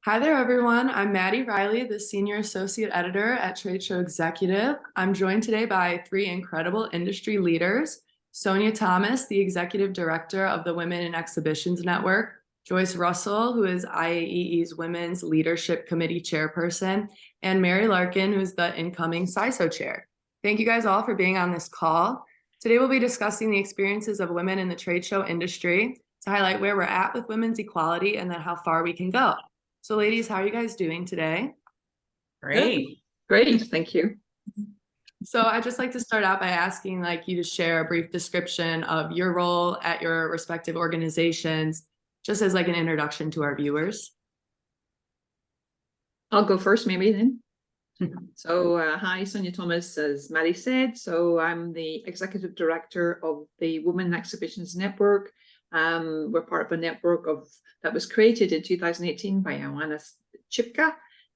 Hi there, everyone. I'm Maddy Ryley, the Senior Associate Editor at Trade Show Executive. I'm joined today by three incredible industry leaders: Sonia Thomas, the Executive Director of the Women in Exhibitions Network; Joyce Russell, who is IAEE's Women's Leadership Committee Chairperson; and Mary Larkin, who is the incoming SISO Chair. Thank you guys all for being on this call. Today, we'll be discussing the experiences of women in the trade show industry to highlight where we're at with women's equality and then how far we can go. So ladies, how are you guys doing today? Great. Great, thank you. So I'd just like to start out by asking you to share a brief description of your role at your respective organizations, just as an introduction to our viewers. I'll go first maybe then. So hi, Sonia Thomas, as Maddy said. So I'm the Executive Director of the Women in Exhibitions Network. We're part of a network that was created in 2018 by Joanna Chipka,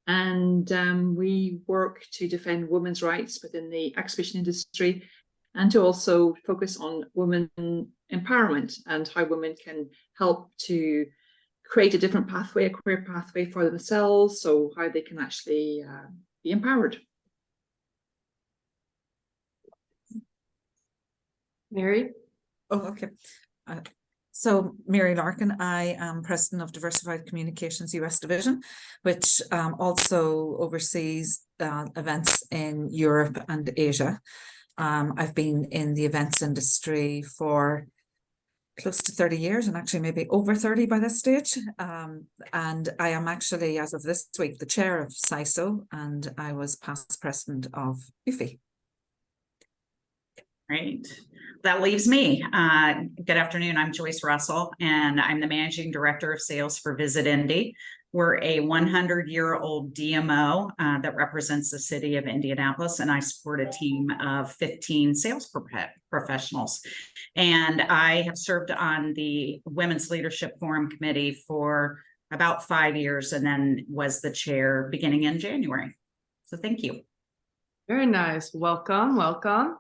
and we work to defend women's rights within the exhibition industry and to also focus on women empowerment and how women can help to create a different pathway, a career pathway for themselves, so how they can actually be empowered. Mary? Oh, okay. So Mary Larkin, I am President of Diversified Communications US Division, which also oversees events in Europe and Asia. I've been in the events industry for close to 30 years, and actually maybe over 30 by this stage. And I am actually, as of this week, the chair of SISO, and I was past president of UFI. Great. That leaves me. Good afternoon. I'm Joyce Russell, and I'm the Managing Director of Sales for Visit Indy. We're a 100-year-old DMO that represents the city of Indianapolis, and I support a team of 15 sales professionals. And I have served on the Women's Leadership Forum Committee for about 5 years, and then was the chair beginning in January. So thank you. Very nice. Welcome, welcome.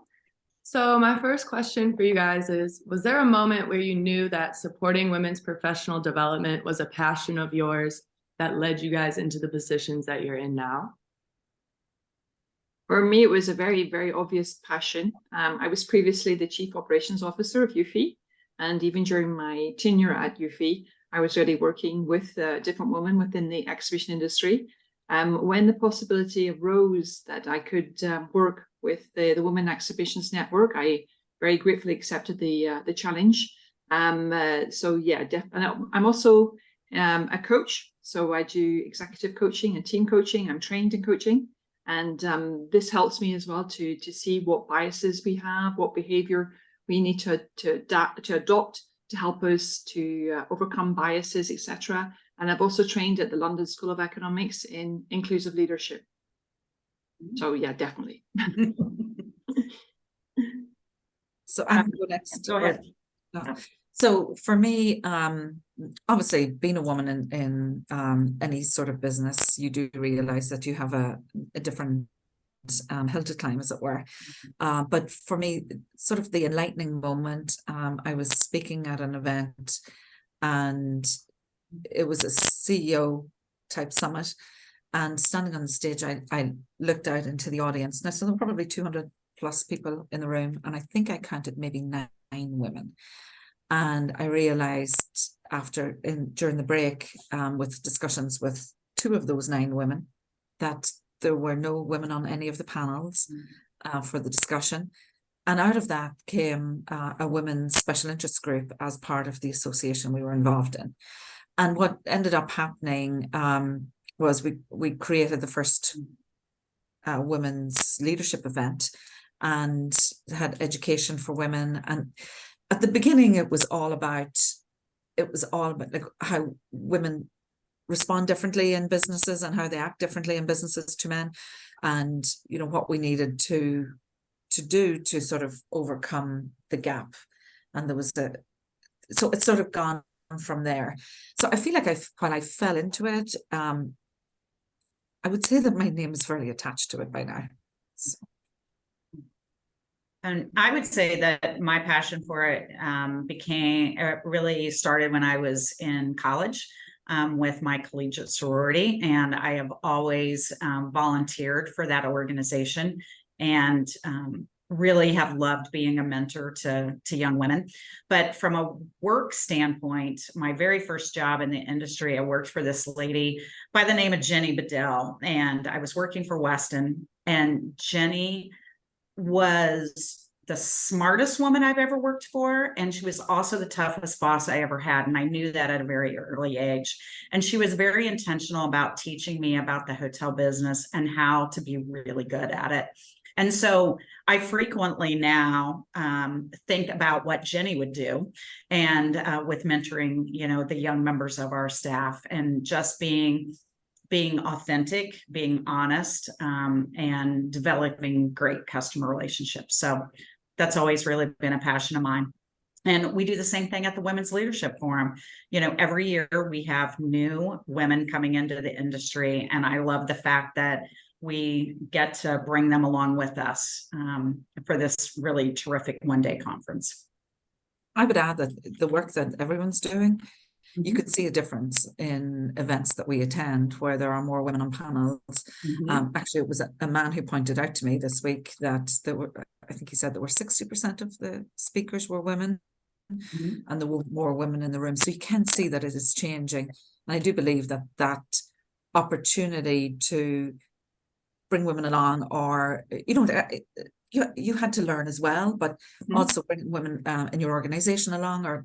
So my first question for you guys is, was there a moment where you knew that supporting women's professional development was a passion of yours that led you guys into the positions that you're in now? For me, it was a very, very obvious passion. I was previously the Chief Operations Officer of UFI, and even during my tenure at UFI, I was already working with different women within the exhibition industry. When the possibility arose that I could work with the Women Exhibitions Network, I very gratefully accepted the challenge. So yeah, definitely. I'm also a coach, so I do executive coaching and team coaching. I'm trained in coaching, and this helps me as well to see what biases we have, what behavior we need to adopt to help us to overcome biases, etc. And I've also trained at the London School of Economics in inclusive leadership. So yeah, definitely. So I'm going next. Go ahead. So for me, obviously being a woman in any sort of business, you do realize that you have a different hill to climb, as it were. But for me, sort of the enlightening moment, I was speaking at an event, and it was a CEO type summit, and standing on the stage, I looked out into the audience, and I saw there were probably 200 plus people in the room, and I think I counted maybe 9 women. And I realized during the break, with discussions with 2 of those 9 women, that there were no women on any of the panels for the discussion. And out of that came a women's special interest group as part of the association we were involved in. And what ended up happening was we created the first women's leadership event and had education for women. And at the beginning, it was all about like how women respond differently in businesses and how they act differently in businesses to men, and what we needed to do to sort of overcome the gap. And there was so it's sort of gone from there. So I feel like when I fell into it, I would say that my name is fairly attached to it by now. So. And I would say that my passion for it really started when I was in college. with my collegiate sorority, and I have always volunteered for that organization, and really have loved being a mentor to young women. But from a work standpoint, my very first job in the industry, I worked for this lady by the name of Jenny Bedell, and I was working for Weston, and Jenny was the smartest woman I've ever worked for. And she was also the toughest boss I ever had. And I knew that at a very early age. And she was very intentional about teaching me about the hotel business and how to be really good at it. And so I frequently now think about what Jenny would do, and with mentoring, the young members of our staff, and just being authentic, being honest, and developing great customer relationships. So that's always really been a passion of mine. And we do the same thing at the Women's Leadership Forum. Every year we have new women coming into the industry, and I love the fact that we get to bring them along with us for this really terrific one-day conference. I would add that the work that everyone's doing, you could see a difference in events that we attend where there are more women on panels. Actually, it was a man who pointed out to me this week that there were, I think he said there were 60% of the speakers were women, and there were more women in the room. So you can see that it is changing. And I do believe that that opportunity to bring women along, or, you had to learn as well, but also bring women in your organization along,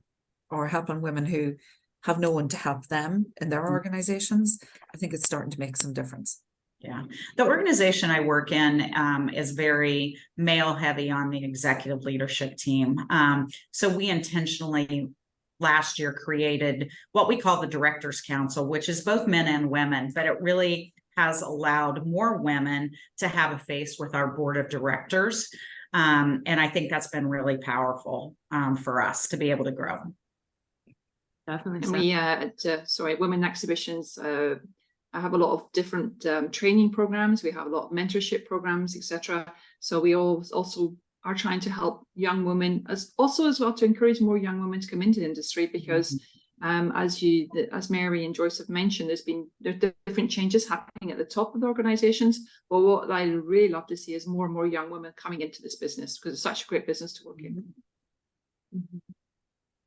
or helping women who have no one to help them in their organizations. I think it's starting to make some difference. Yeah, the organization I work in is very male heavy on the executive leadership team. So we intentionally last year created what we call the Directors Council, which is both men and women, but it really has allowed more women to have a face with our board of directors. And I think that's been really powerful for us to be able to grow. Definitely. And we at Women Exhibitions, I have a lot of different training programs. We have a lot of mentorship programs, etc. So we also are trying to help young women as well to encourage more young women to come into the industry, because as Mary and Joyce have mentioned, there's different changes happening at the top of the organizations. But what I really love to see is more and more young women coming into this business, because it's such a great business to work in.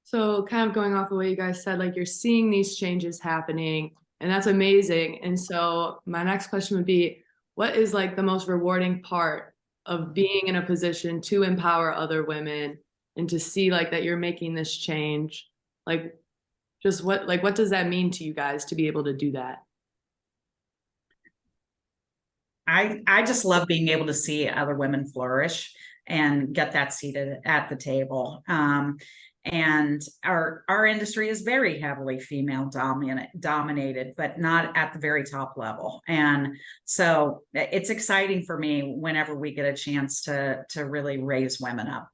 So kind of going off of what you guys said, like you're seeing these changes happening, and that's amazing. And so my next question would be, what is like the most rewarding part of being in a position to empower other women and to see like that you're making this change? Like, just what does that mean to you guys to be able to do that? I just love being able to see other women flourish and get that seat at the table. And our industry is very heavily female dominated, but not at the very top level. And so it's exciting for me whenever we get a chance to really raise women up.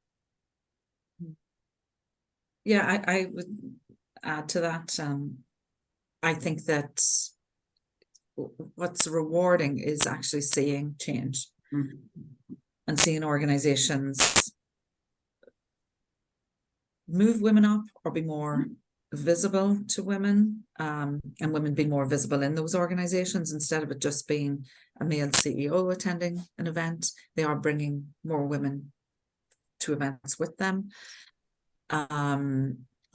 Yeah, I would add to that. I think that what's rewarding is actually seeing change and seeing organizations move women up or be more visible to women, and women being more visible in those organizations instead of it just being a male CEO attending an event. They are bringing more women to events with them.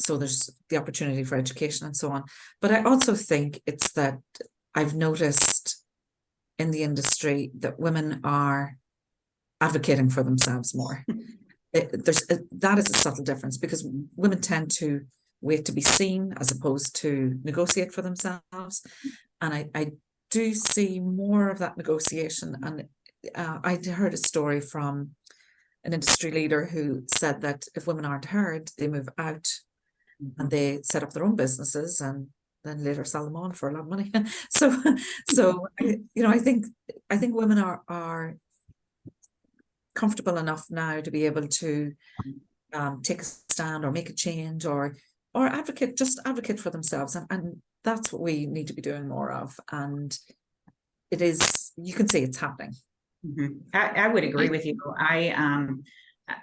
So there's the opportunity for education and so on. But I also think it's that I've noticed in the industry that women are advocating for themselves more. That is a subtle difference, because women tend to wait to be seen as opposed to negotiate for themselves. And I do see more of that negotiation. And I heard a story from an industry leader who said that if women aren't heard, they move out and they set up their own businesses and then later sell them on for a lot of money. So I think women are comfortable enough now to be able to take a stand or make a change or advocate for themselves, and that's what we need to be doing more of. And it is, you can see it's happening. I would agree with you.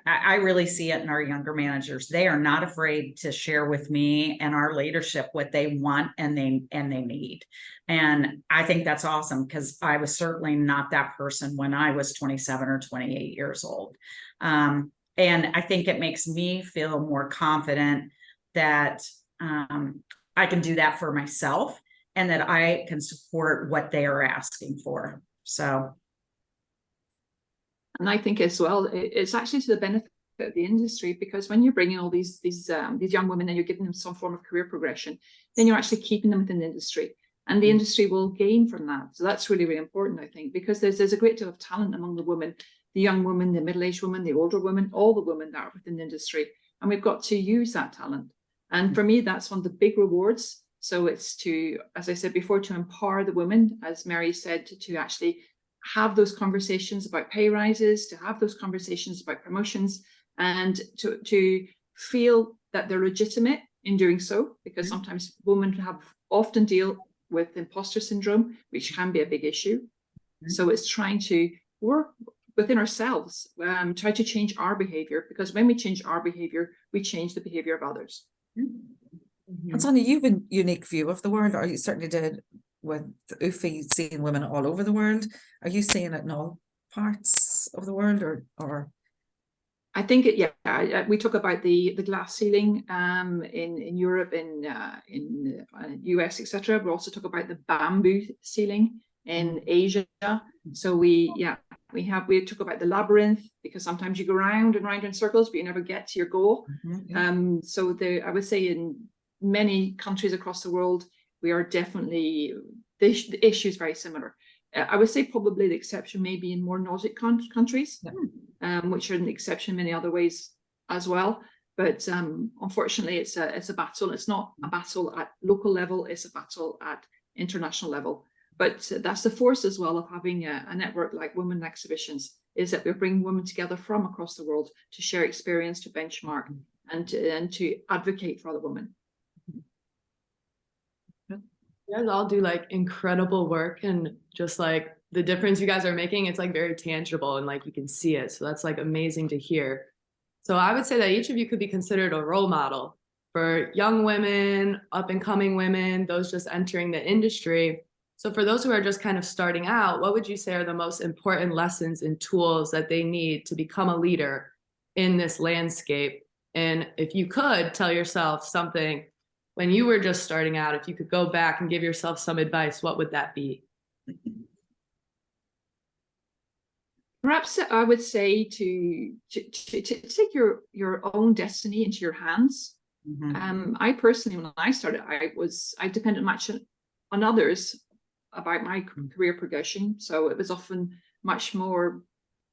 I really see it in our younger managers. They are not afraid to share with me and our leadership what they want and they need. And I think that's awesome, because I was certainly not that person when I was 27 or 28 years old. And I think it makes me feel more confident that I can do that for myself, and that I can support what they are asking for. So. And I think as well, it's actually to the benefit of the industry, because when you're bringing all these young women and you're giving them some form of career progression, then you're actually keeping them within the industry, and the industry will gain from that. So that's really, really important, I think, because there's a great deal of talent among the women, the young women, the middle-aged women, the older women, all the women that are within the industry, and we've got to use that talent. And for me, that's one of the big rewards. So it's to, as I said before, to empower the women, as Mary said, to actually have those conversations about pay rises, to have those conversations about promotions, and to feel that they're legitimate in doing so, because sometimes women often deal with imposter syndrome, which can be a big issue. So it's trying to work within ourselves, try to change our behavior, because when we change our behavior, we change the behavior of others. And Sonia, you've a unique view of the world, or you certainly did with UFI, seeing women all over the world. Are you seeing it in all parts of the world, or? I think we talk about the glass ceiling in Europe, in US, etc. We also talk about the bamboo ceiling in Asia. So we talk about the labyrinth, because sometimes you go round and round in circles, but you never get to your goal. So I would say in many countries across the world, we are definitely, the issue is very similar. I would say probably the exception may be in more Nordic countries, which are an exception in many other ways as well. But unfortunately, it's a battle. It's not a battle at local level, it's a battle at international level. But that's the force as well of having a network like Women Exhibitions, is that we're bringing women together from across the world to share experience, to benchmark, and to advocate for other women. You guys all do like incredible work, and just like the difference you guys are making, it's like very tangible and like you can see it. So that's like amazing to hear. So I would say that each of you could be considered a role model for young women, up and coming women, those just entering the industry. So for those who are just kind of starting out, what would you say are the most important lessons and tools that they need to become a leader in this landscape? And if you could tell yourself something when you were just starting out, if you could go back and give yourself some advice, what would that be? Perhaps I would say to take your own destiny into your hands. I personally, when I started, I depended much on others about my career progression. So it was often much more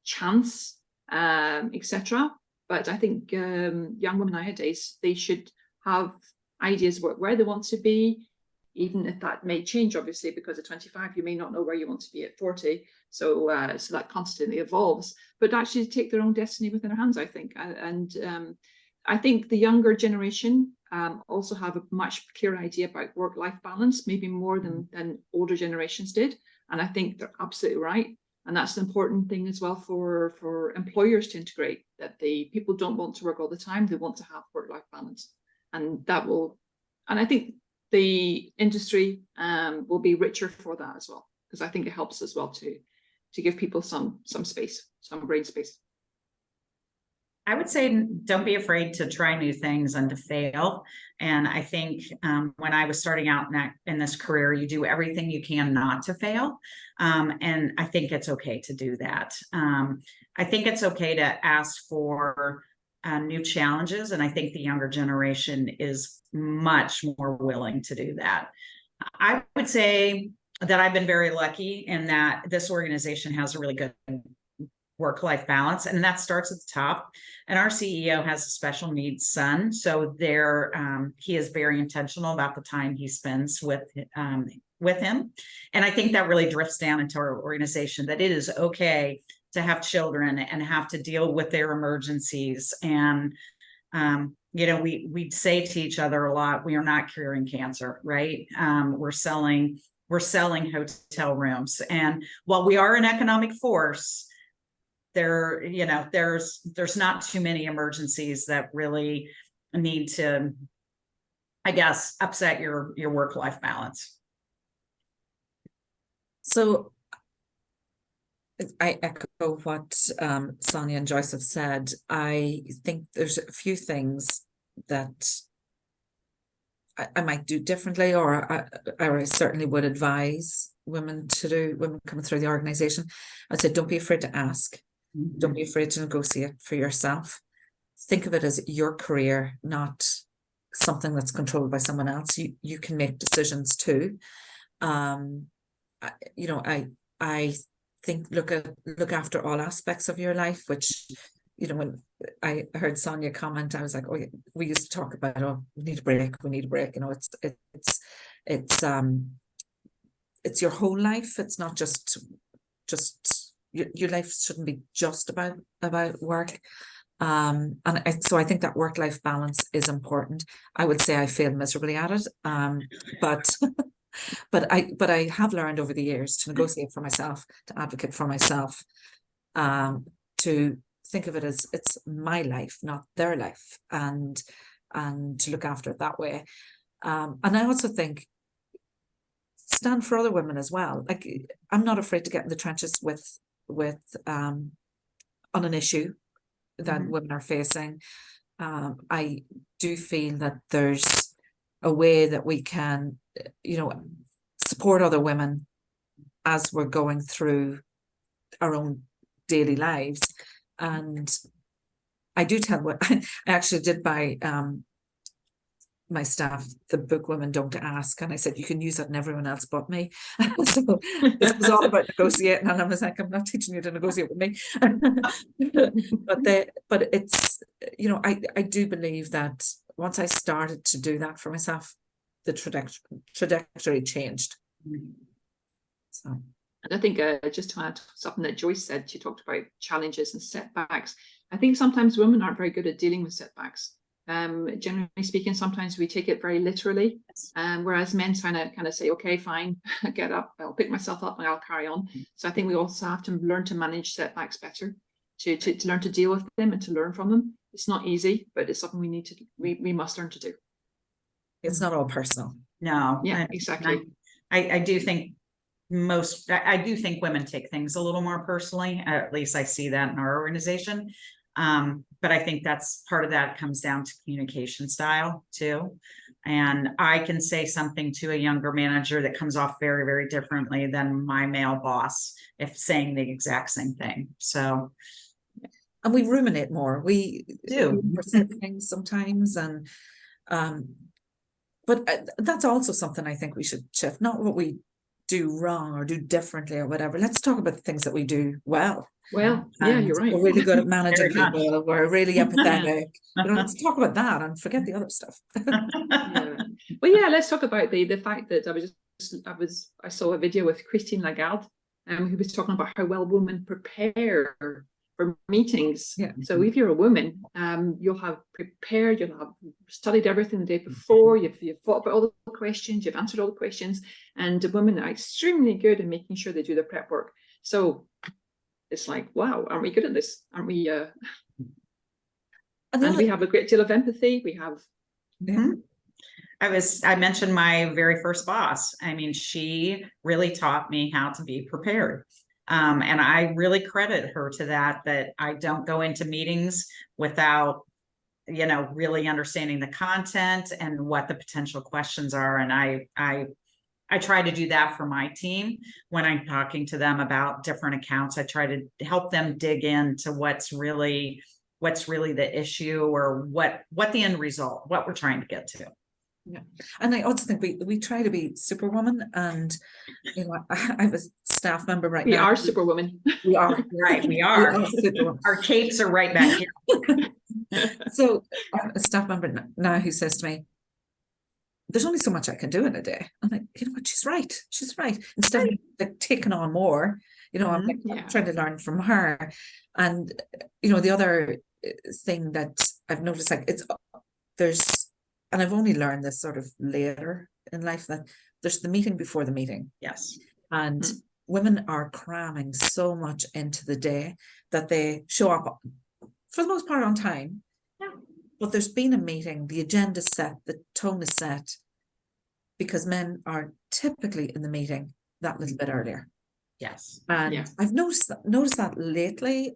chance, etc. But I think young women nowadays, they should have ideas where they want to be, even if that may change, obviously, because at 25 you may not know where you want to be at 40. So that constantly evolves. But actually take their own destiny within their hands, I think. And I think the younger generation also have a much clearer idea about work-life balance, maybe more than older generations did. And I think they're absolutely right. And that's an important thing as well for employers to integrate, that the people don't want to work all the time. They want to have work-life balance. And that will, and I think the industry will be richer for that as well, because I think it helps as well to give people some space, some brain space. I would say don't be afraid to try new things and to fail. And I think when I was starting out in this career, you do everything you can not to fail. And I think it's okay to do that. I think it's okay to ask for new challenges. And I think the younger generation is much more willing to do that. I would say that I've been very lucky in that this organization has a really good work-life balance, and that starts at the top. And our CEO has a special needs son, so he is very intentional about the time he spends with him. And I think that really drifts down into our organization, that it is okay to have children and have to deal with their emergencies. And we say to each other a lot, we are not curing cancer, right? We're selling hotel rooms, and while we are an economic force, there's not too many emergencies that really need to, I guess, upset your work-life balance. So I echo what Sonia and Joyce have said. I think there's a few things that I might do differently, or I certainly would advise women to do, women coming through the organization. I'd say don't be afraid to ask. Don't be afraid to negotiate for yourself. Think of it as your career, not something that's controlled by someone else. You can make decisions too. I think look after all aspects of your life, which, when I heard Sonia comment, I was like, oh, we used to talk about, oh, we need a break. It's your whole life. It's not just your life shouldn't be just about work. So I think that work-life balance is important. I would say I fail miserably at it. But I have learned over the years to negotiate for myself, to advocate for myself, to think of it as it's my life, not their life, and to look after it that way. And I also think stand for other women as well. Like, I'm not afraid to get in the trenches with on an issue that women are facing. I do feel that there's a way that we can, support other women as we're going through our own daily lives. And I do tell what I actually did buy my staff the book Women Don't Ask, and I said you can use that in everyone else but me. So this was all about negotiating, and I was like, I'm not teaching you to negotiate with me. but it's, I do believe that once I started to do that for myself, the trajectory changed. So, and I think just to add something that Joyce said, she talked about challenges and setbacks. I think sometimes women aren't very good at dealing with setbacks. Generally speaking, sometimes we take it very literally, whereas men kind of say, okay, fine, get up, I'll pick myself up and I'll carry on. So I think we also have to learn to manage setbacks better, to learn to deal with them and to learn from them. It's not easy, but it's something we must learn to do. It's not all personal. No. Yeah, exactly. I do think I do think women take things a little more personally. At least I see that in our organization. But I think that's part of that comes down to communication style too. And I can say something to a younger manager that comes off very, very differently than my male boss if saying the exact same thing. So, and we ruminate more. We do things sometimes, and but that's also something I think we should shift. Not what we do wrong or do differently or whatever. Let's talk about the things that we do well. Well, yeah, you're right. We're really good at managing people. We're really empathetic. Let's talk about that and forget the other stuff. Yeah. Well, yeah, let's talk about the fact that I saw a video with Christine Lagarde, who was talking about how well women prepare for meetings. Yeah. So if you're a woman, you'll have prepared, you'll have studied everything the day before, you've thought about all the questions, you've answered all the questions, and the women are extremely good at making sure they do their prep work. So it's like, wow, aren't we good at this? Aren't we? And we have a great deal of empathy. We have. I mentioned my very first boss. I mean, she really taught me how to be prepared. And I really credit her to that I don't go into meetings without, really understanding the content and what the potential questions are. And I try to do that for my team when I'm talking to them about different accounts. I try to help them dig into what's really the issue, or what the end result, what we're trying to get to. Yeah, and I also think we try to be superwoman, and I have a staff member right now. We are superwoman. We are right. We are. Our capes are right back here. So a staff member now who says to me, "There's only so much I can do in a day." I'm like, you know what? She's right. She's right. Instead of like taking on more, I'm trying to learn from her. And the other thing that I've noticed, like and I've only learned this sort of later in life, that there's the meeting before the meeting. Yes. And women are cramming so much into the day that they show up for the most part on time. Yeah. But there's been a meeting, the agenda's set, the tone is set, because men are typically in the meeting that little bit earlier. Yes. And Yeah. I've noticed that lately.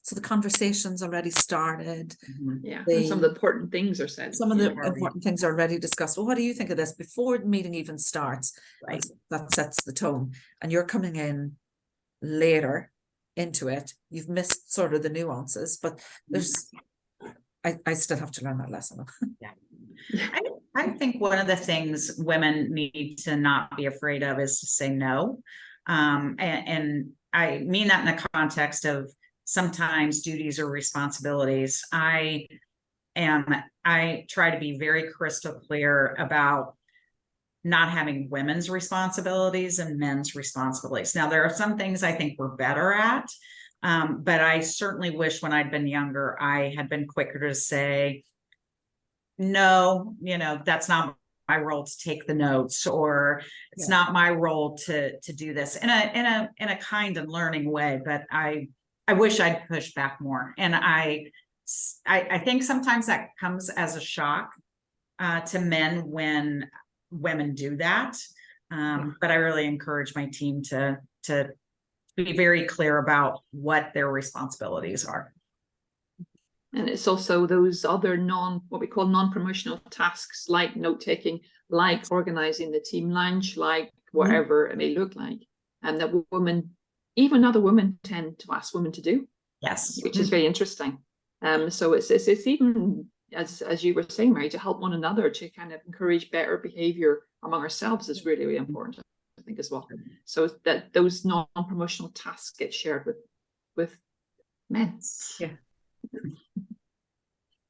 So the conversation's already started. Yeah, and some of the important things are said. Some of the Yeah. important things are already discussed. Well, what do you think of this? Before the meeting even starts, Right. that sets the tone. And you're coming in later into it. You've missed sort of the nuances, but there's, I still have to learn that lesson. I think one of the things women need to not be afraid of is to say no. And I mean that in the context of sometimes duties or responsibilities. I try to be very crystal clear about not having women's responsibilities and men's responsibilities. Now, there are some things I think we're better at, but I certainly wish when I'd been younger, I had been quicker to say, no, that's not my role to take the notes, or it's not my role to do this in a kind and learning way. But I wish I'd push back more. And I think sometimes that comes as a shock to men when women do that. But I really encourage my team to be very clear about what their responsibilities are. And it's also those other what we call non-promotional tasks, like note-taking, like organizing the team lunch, like whatever it may look like. And that even other women tend to ask women to do. Yes. Which is very interesting. So it's even, as you were saying, Mary, to help one another, to kind of encourage better behavior among ourselves is really, really important, I think, as well. So that those non-promotional tasks get shared with men. Yeah.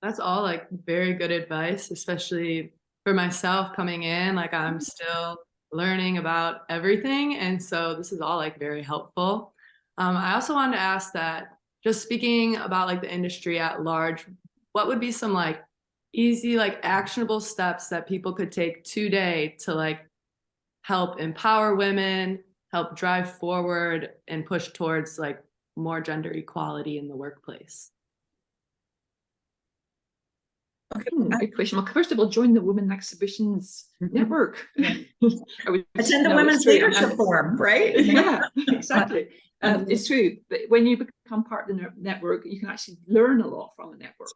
That's all like very good advice, especially for myself coming in. Like I'm still learning about everything. And so this is all like very helpful. I also wanted to ask that, just speaking about like the industry at large, what would be some like easy, like actionable steps that people could take today to like help empower women, help drive forward and push towards like more gender equality in the workplace? Okay. Good question. Well, first of all, join the Women Exhibitions Network. Attend the Women's Leadership Forum, right? Yeah, exactly. It's true. But when you become part of the network, you can actually learn a lot from the network.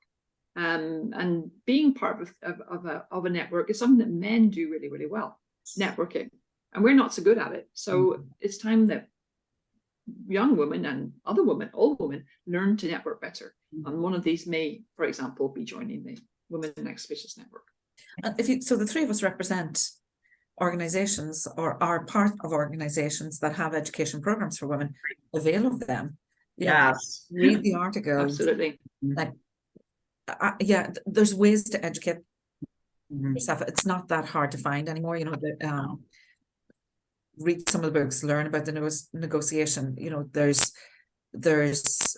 And being part of a network is something that men do really, really well, networking. And we're not so good at it. So it's time that young women and other women, all women, learn to network better. And one of these may, for example, be joining the Women Exhibitions Network. And so the three of us represent organizations or are part of organizations that have education programs for women. Avail of them. Yes. Read the articles. Absolutely. Like, there's ways to educate yourself. It's not that hard to find anymore. Read some of the books, learn about the negotiation. There's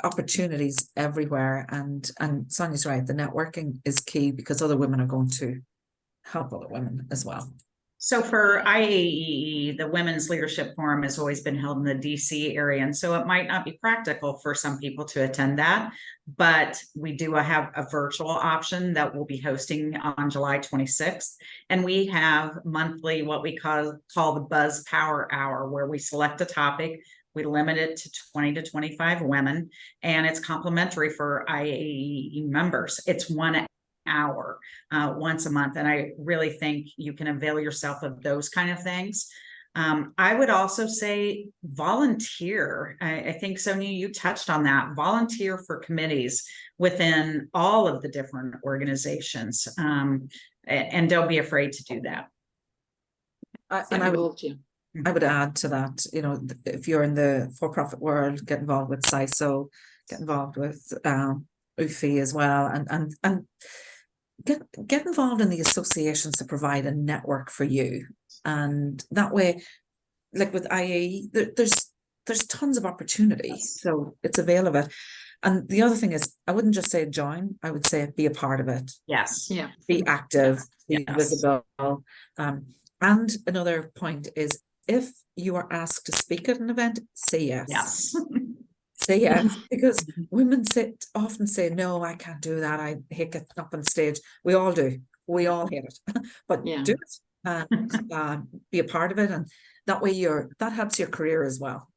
opportunities everywhere, and Sonia's right, the networking is key, because other women are going to help other women as well. So for IAEE, the Women's Leadership Forum has always been held in the DC area. And so it might not be practical for some people to attend that, but we do have a virtual option that we'll be hosting on July 26th. And we have monthly, what we call the Buzz Power Hour, where we select a topic. We limit it to 20 to 25 women, and it's complimentary for IAEE members. It's 1 hour once a month. And I really think you can avail yourself of those kind of things. I would also say volunteer. I think, Sonia, you touched on that. Volunteer for committees within all of the different organizations. And don't be afraid to do that. I would add to that, if you're in the for-profit world, get involved with SISO, get involved with IAEE as well, and get involved in the associations that provide a network for you. And that way, like with IAEE, there's tons of opportunity, so it's avail of it. And the other thing is, I wouldn't just say join, I would say be a part of it. Yes. Yeah. Be active, be visible. And another point is if you are asked to speak at an event, say yes. Yes. Say yes, because women often say, no, I can't do that. I hate getting up on stage. We all do. We all hate it. But Yeah. do it and be a part of it. And that way that helps your career as well.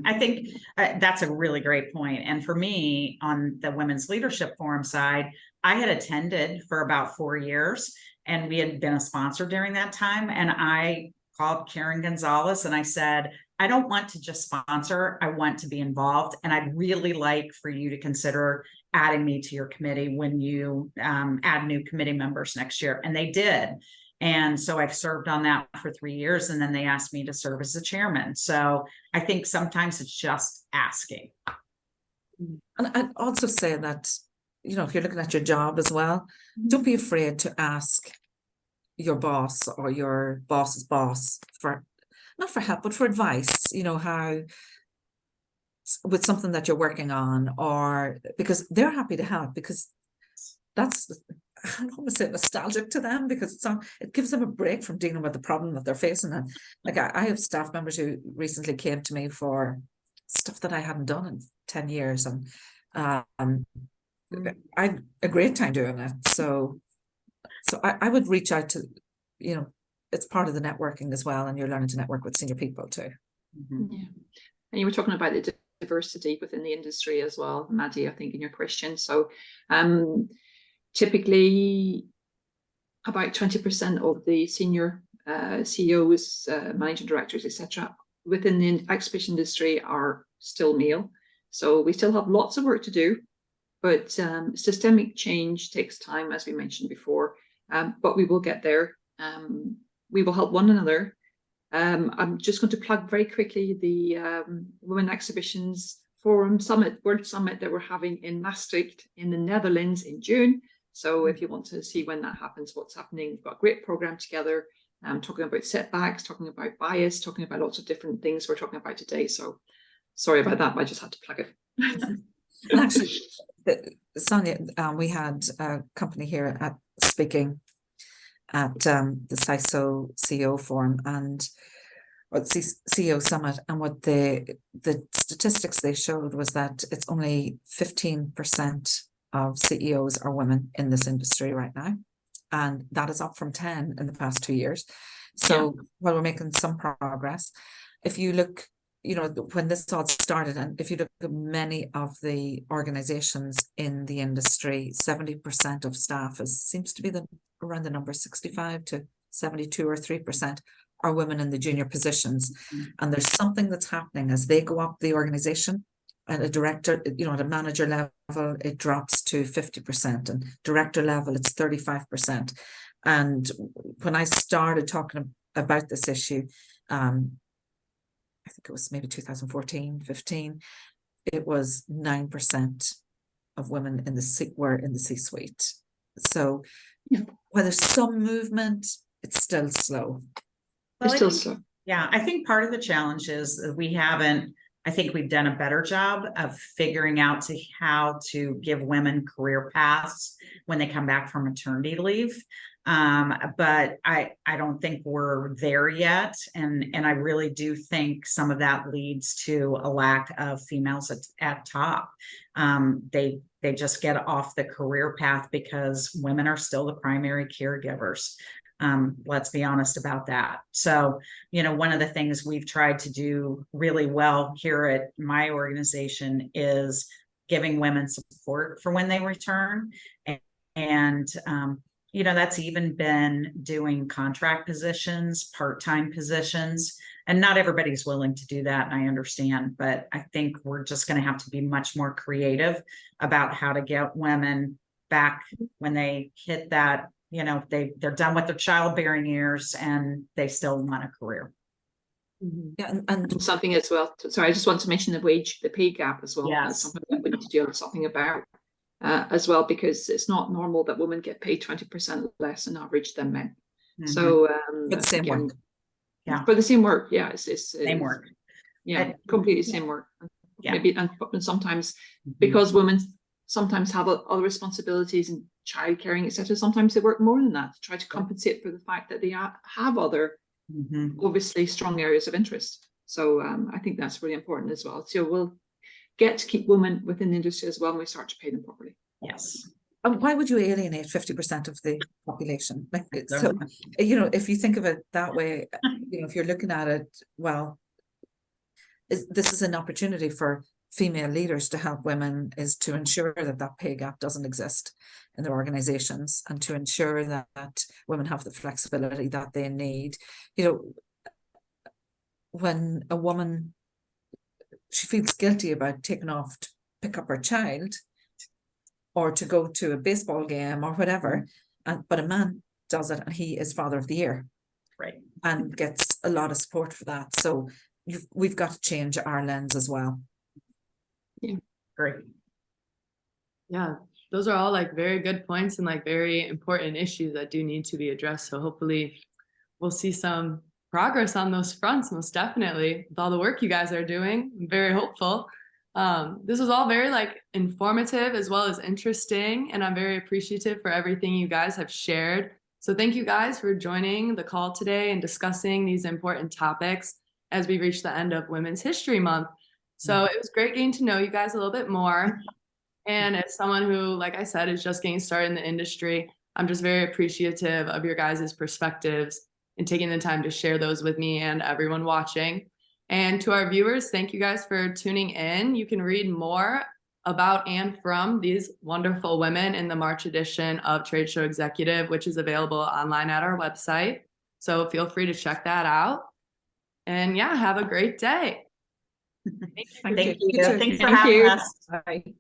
I think that's a really great point. And for me, on the Women's Leadership Forum side, I had attended for about 4 years, and we had been a sponsor during that time. And I called Karen Gonzalez and I said, I don't want to just sponsor, I want to be involved. And I'd really like for you to consider adding me to your committee when you add new committee members next year. And they did. And so I've served on that for 3 years, and then they asked me to serve as the chairman. So I think sometimes it's just asking. And I'd also say that, if you're looking at your job as well, don't be afraid to ask your boss or your boss's boss not for help, but for advice, how with something that you're working on, or because they're happy to help, because that's, I don't want to say nostalgic to them, because it gives them a break from dealing with the problem that they're facing. And like I have staff members who recently came to me for stuff that I hadn't done in 10 years. And I had a great time doing it. So I would reach out to, it's part of the networking as well. And you're learning to network with senior people too. Yeah. And you were talking about the diversity within the industry as well, Maddy, I think, in your question. So typically about 20% of the senior CEOs, managing directors, etc., within the exhibition industry are still male. So we still have lots of work to do, but systemic change takes time, as we mentioned before, but we will get there. We will help one another. I'm just going to plug very quickly the Women Exhibitions Forum Summit, World Summit that we're having in Maastricht in the Netherlands in June. So if you want to see when that happens, what's happening, we've got a great program together, talking about setbacks, talking about bias, talking about lots of different things we're talking about today. So sorry about that, but I just had to plug it. And actually, Sonia, we had a company here at speaking at the SISO CEO Forum or CEO Summit, and what the statistics they showed was that it's only 15% of CEOs are women in this industry right now, and that is up from 10 in the past 2 years. So while we're making some progress, if you look, when this all started, and if you look at many of the organizations in the industry, 70% of staff seems to be around the number 65 to 72 or 3% are women in the junior positions. And there's something that's happening as they go up the organization. At a director, at a manager level, it drops to 50%, and director level, it's 35%. And when I started talking about this issue, I think it was maybe 2014, 15, it was 9% of women were in the C-suite. So while there's some movement, it's still slow. It's still slow. Yeah, I think part of the challenge is that I think we've done a better job of figuring out how to give women career paths when they come back from maternity leave. But I don't think we're there yet. And I really do think some of that leads to a lack of females at top. They just get off the career path because women are still the primary caregivers. Let's be honest about that. So, one of the things we've tried to do really well here at my organization is giving women support for when they return. And that's even been doing contract positions, part-time positions, and not everybody's willing to do that. And I understand, but I think we're just going to have to be much more creative about how to get women back when they hit that, they're done with their childbearing years and they still want a career. Yeah, and something as well. Sorry, I just want to mention the pay gap as well. Yes. That's something that we need to do something about as well, because it's not normal that women get paid 20% less on average than men. So for the same work. Yeah, for the same work. Yeah, it's Same work. Yeah, completely same work. Yeah. Maybe and sometimes because women sometimes have other responsibilities and child caring, etc. Sometimes they work more than that to try to compensate for the fact that they have other Mhm. obviously strong areas of interest. So I think that's really important as well. So we'll get to keep women within the industry as well when we start to pay them properly. Yes. And why would you alienate 50% of the population? Like, so, Exactly. if you think of it that way, if you're looking at it, well, this is an opportunity for female leaders to help women, is to ensure that that pay gap doesn't exist in their organizations, and to ensure that women have the flexibility that they need. When a woman, she feels guilty about taking off to pick up her child or to go to a baseball game or whatever, but a man does it and he is Father of the Year. Right. And gets a lot of support for that. So we've got to change our lens as well. Great. Yeah, those are all like very good points and like very important issues that do need to be addressed. So hopefully we'll see some progress on those fronts, most definitely, with all the work you guys are doing. I'm very hopeful. This was all very like informative as well as interesting, and I'm very appreciative for everything you guys have shared. So thank you guys for joining the call today and discussing these important topics as we reach the end of Women's History Month. So it was great getting to know you guys a little bit more. And as someone who, like I said, is just getting started in the industry, I'm just very appreciative of your guys' perspectives and taking the time to share those with me and everyone watching. And to our viewers, thank you guys for tuning in. You can read more about and from these wonderful women in the March edition of Trade Show Executive, which is available online at our website. So feel free to check that out. And yeah, have a great day. Thank you. You too. Thanks for Thank having you. us. Bye.